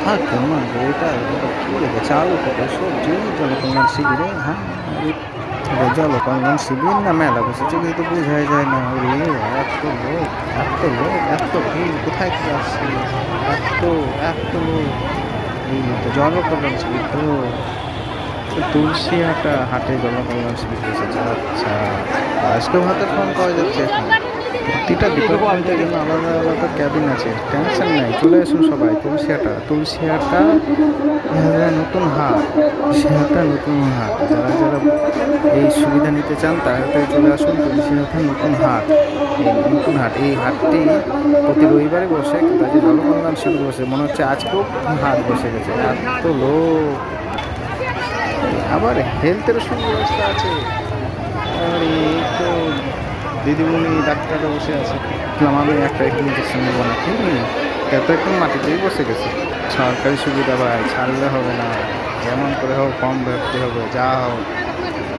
হ্যাঁ কেমন এটা এটা কি রেখে চালু করে সবজি জলকল্যাণ শিবিরে হ্যাঁ এটা জলকল্যাণ শিবির না মেলা বসেছে কিন্তু বোঝাই যায় না ওরে এত লোক এত লোক এত ভিড় কোথায় কি আসছে এত এত লোক এই তো জলকল্যাণ শিবির তো তুলসী হাটে জলকল্যাণ শিবির বসেছে আচ্ছা বয়স্ক ভাতার ফর্ম পাওয়া যাচ্ছে এখন প্রতিটা ডিপার্টমেন্টের জন্য আলাদা আলাদা ক্যাবিন আছে টেনশন নাই চলে আসুন সবাই তুলসী হাটটা নতুন হাট তুলসী হাটটা নতুন হাট যারা যারা এই সুবিধা নিতে চান তাড়াতাড়ি চলে আসুন তুলসী হাটটা নতুন হাট এই নতুন হাট এই হাটটি প্রতি রবিবারে বসে কিন্তু আজ জলকল্যাণ শিবির বসে মনে হচ্ছে আজকেও হাট বসে গেছে এত লোক আবার হেলথের সুব্যবস্থা আছে আর এই তো দিদিমণি ডাক্তাররা বসে আছে দেখলাম আমি একটা ইঞ্জেকশন নেবো নাকি এত একদম মাটিতেই বসে গেছে সরকারি সুবিধা ভাই ছাড়লে হবে না যেমন করে হোক কম ভর্তি হবে যা হোক